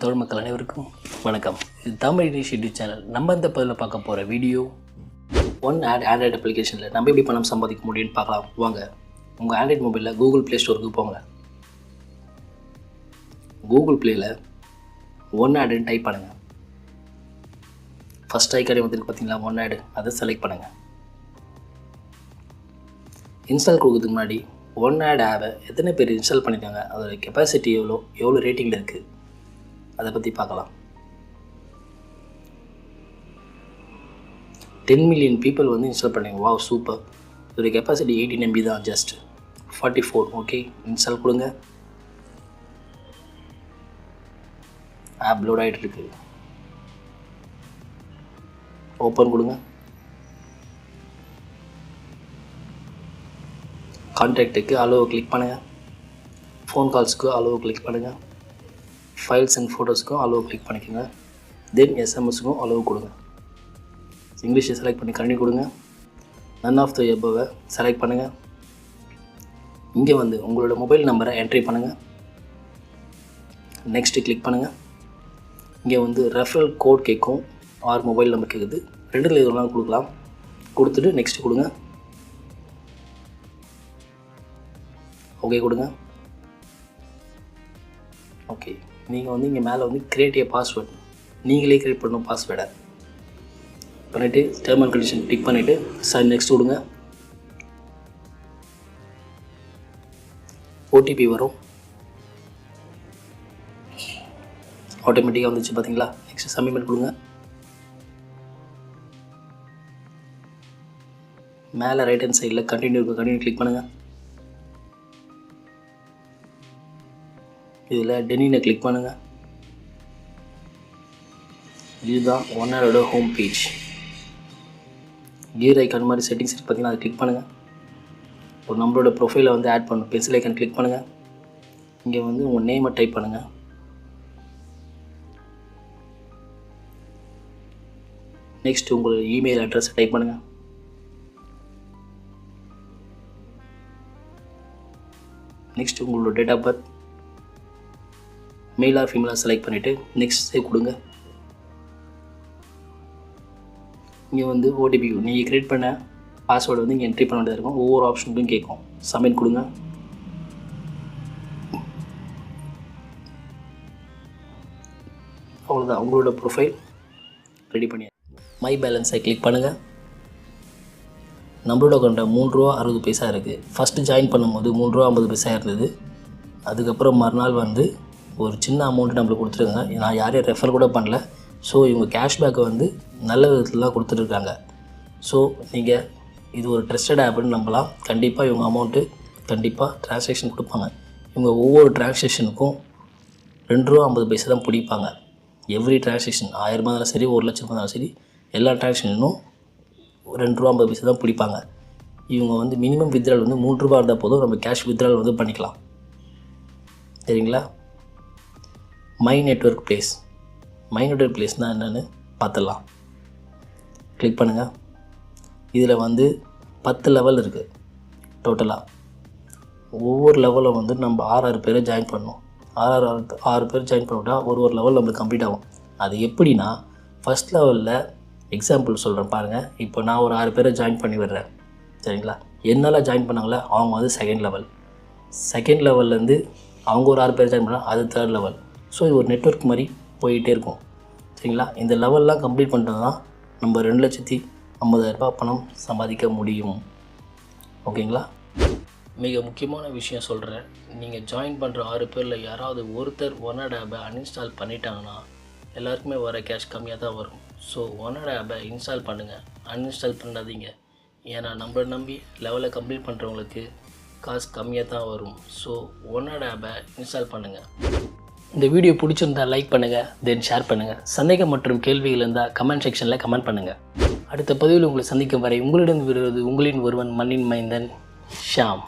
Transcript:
தமிழ் மக்கள் அனைவருக்கும் வணக்கம். இது தமிழ் இனிஷியேட்டிவ் சேனல். நம்ம இந்த பதிவில் பார்க்க போகிற வீடியோ Onead ஆண்ட்ராய்டு அப்ளிகேஷனில் நம்ம எப்படி பணம் சம்பாதிக்க முடியும்னு பார்க்கலாம். வாங்க, உங்கள் ஆண்ட்ராய்டு மொபைலில் கூகுள் ப்ளே ஸ்டோருக்கு போங்க. கூகுள் ப்ளேயில் Oneadன்னு டைப் பண்ணுங்கள். ஃபஸ்ட் ஐக்கானே வந்துருக்கு பார்த்தீங்களா, Onead, அதை செலக்ட் பண்ணுங்கள். இன்ஸ்டால் கொடுக்கறதுக்கு முன்னாடி Onead ஆப்பை எத்தனை பேர் இன்ஸ்டால் பண்ணியிருக்காங்க, அதோட கெப்பாசிட்டி எவ்வளோ ரேட்டிங்கில் இருக்குது, அதை பற்றி பார்க்கலாம். 10 மில்லியன் பீப்புள் வந்து இன்ஸ்டால் பண்ணிங்க. Wow, super. இதோட கெப்பாசிட்டி 18 MB தான், ஜஸ்ட் 44. ஓகே, இன்ஸ்டால் கொடுங்க. ஆப் லோட் ஆகிட்டு இருக்கு. ஓப்பன் கொடுங்க. கான்டாக்டுக்கு அலோவை கிளிக் பண்ணுங்கள். ஃபோன் கால்ஸுக்கு அலோவை கிளிக் பண்ணுங்கள். ஃபைல்ஸ் அண்ட் ஃபோட்டோஸுக்கும் அலோவை கிளிக் பண்ணிக்கோங்க. தென் எஸ்எம்எஸுக்கும் அலோவு கொடுங்க. இங்கிலீஷை செலக்ட் பண்ணி கண்டினியூ கொடுங்க. நன் ஆஃப் த எபோவை செலக்ட் பண்ணுங்கள். இங்கே வந்து உங்களோட மொபைல் நம்பரை என்ட்ரி பண்ணுங்கள். நெக்ஸ்ட்டு கிளிக் பண்ணுங்கள். இங்கே வந்து ரெஃபரல் கோட் கேட்கும், ஆர் மொபைல் நம்பர் கேட்குது. ரெண்டுத்தில் எது வேணாலும் கொடுக்கலாம். கொடுத்துட்டு நெக்ஸ்ட்டு கொடுங்க. ஓகே கொடுங்க. ஓகே, நீங்கள் வந்து இங்கே மேலே வந்து கிரியேட் ஏ பாஸ்வேர்டு, நீங்களே கிரியேட் பண்ணணும் பாஸ்வேர்டை பண்ணிவிட்டு டேர்ம் அண்ட் கண்டிஷன் டிக் பண்ணிவிட்டு சைன் நெக்ஸ்ட் கொடுங்க. ஓடிபி வரும், ஆட்டோமேட்டிக்காக வந்துச்சு பார்த்தீங்களா. நெக்ஸ்ட் சப்மிட் கொடுங்க. மேலே ரைட் ஹேண்ட் சைடில் கண்டினியூ கிளிக் பண்ணுங்கள். இதில் டெனினை கிளிக் பண்ணுங்கள். இதுதான் Oneadோட ஹோம் பேஜ். கியர் ஐக்கான் மாதிரி செட்டிங்ஸ் இருக்குது பார்த்தீங்கன்னா, அதை கிளிக் பண்ணுங்கள். ஒரு நம்மளோட ப்ரொஃபைலை வந்து ஆட் பண்ணணும். பென்சில் ஐக்கான் கிளிக் பண்ணுங்கள். இங்கே வந்து உங்கள் நேமை டைப் பண்ணுங்கள். நெக்ஸ்ட் உங்களோட இமெயில் அட்ரஸை டைப் பண்ணுங்கள். நெக்ஸ்ட் உங்களோட date of birth, male or ஃபீமேலாக செலக்ட் பண்ணிவிட்டு நெக்ஸ்ட் சேவ் கொடுங்க. இங்கே வந்து ஓடிபி நீங்கள் க்ரியேட் பண்ண பாஸ்வேர்டு வந்து இங்கே என்ட்ரி பண்ண வேண்டியதாக இருக்கும். ஒவ்வொரு ஆப்ஷனுக்கும் கேட்கும். சப்மிட் கொடுங்க. அவ்வளோதான், உங்களோட ப்ரொஃபைல் ரெடி பண்ணி மை பேலன்ஸை கிளிக் பண்ணுங்கள். நம்மளோட அக்கௌண்ட்டை ₹3.60 இருக்குது. ஃபஸ்ட்டு ஜாயின் பண்ணும்போது ₹3.50 இருந்தது. அதுக்கப்புறம் மறுநாள் வந்து ஒரு சின்ன அமௌண்ட்டு நம்மளுக்கு கொடுத்துருங்க. நான் யாரையும் ரெஃபர் கூட பண்ணல. ஸோ இவங்க கேஷ்பேக்கை வந்து நல்ல விதத்தில் தான் கொடுத்துட்ருக்காங்க. ஸோ நீங்கள் இது ஒரு ட்ரஸ்டட் ஆப்புன்னு நம்பலாம். கண்டிப்பாக இவங்க அமௌண்ட்டு கண்டிப்பாக ட்ரான்சாக்ஷன் கொடுப்பாங்க. இவங்க ஒவ்வொரு ட்ரான்சாக்ஷனுக்கும் ₹2.50 தான் பிடிப்பாங்க. எவ்ரி ட்ரான்சாக்ஷன் 1000 இருந்தாலும் சரி, 1,00,000 இருந்தாலும் சரி, எல்லா ட்ரான்சாக்ஷனும் ₹2.50 தான் பிடிப்பாங்க. இவங்க வந்து மினிமம் வித்ட்ரால் வந்து ₹3 இருந்தால் போதும், நம்ம கேஷ் வித்ட்ரால் வந்து பண்ணிக்கலாம். சரிங்களா. மை நெட்வொர்க் பிளேஸ்னால் என்னென்னு பார்த்துடலாம். கிளிக் பண்ணுங்கள். இதில் வந்து 10 லெவல் இருக்குது டோட்டலாக. ஒவ்வொரு லெவலில் வந்து நம்ம 6 பேரை ஜாயின் பண்ணணும். 6 பேர் ஜாயின் பண்ணிவிட்டால் ஒரு லெவல் நம்மளுக்கு கம்ப்ளீட் ஆகும். அது எப்படின்னா, ஃபஸ்ட் லெவலில் எக்ஸாம்பிள் சொல்கிறேன் பாருங்கள். இப்போ நான் ஒரு 6 பேரை ஜாயின் பண்ணி விடுறேன். சரிங்களா. என்னால் ஜாயின் பண்ணாங்களே அவங்க வந்து செகண்ட் லெவல்லேருந்து அவங்க ஒரு 6 பேர் ஜாயின் பண்ணால் அது 3rd லெவல். ஸோ இது ஒரு நெட்வொர்க் மாதிரி போயிட்டே இருக்கும். சரிங்களா. இந்த லெவல்லாம் கம்ப்ளீட் பண்ணிட்டு தான் நம்ம ₹2,50,000 பணம் சம்பாதிக்க முடியும். ஓகேங்களா. மிக முக்கியமான விஷயம் சொல்கிறேன். நீங்கள் ஜாயின் பண்ணுற 6 பேரில் யாராவது ஒருத்தர் Onead ஆப்பை அன்இன்ஸ்டால் பண்ணிட்டாங்கன்னா எல்லாருக்குமே வர கேஷ் கம்மியாக தான் வரும். ஸோ Onead ஆப்பை இன்ஸ்டால் பண்ணுங்கள், அன்இன்ஸ்டால் பண்ணாதீங்க. ஏன்னா நம்மளை நம்பி லெவலை கம்ப்ளீட் பண்ணுறவங்களுக்கு காசு கம்மியாக தான் வரும். ஸோ Onead ஆப்பை இன்ஸ்டால் பண்ணுங்கள். இந்த வீடியோ பிடிச்சிருந்தால் லைக் பண்ணுங்கள், தென் ஷேர் பண்ணுங்கள். சந்தேகம் மற்றும் கேள்விகள் இருந்தால் கமெண்ட் செக்ஷனில் கமெண்ட் பண்ணுங்கள். அடுத்த பதிவில் உங்களை சந்திக்கும் வரை உங்களிடம் விடுவது உங்களின் ஒருவன் மண்ணின் மைந்தன் ஷாம்.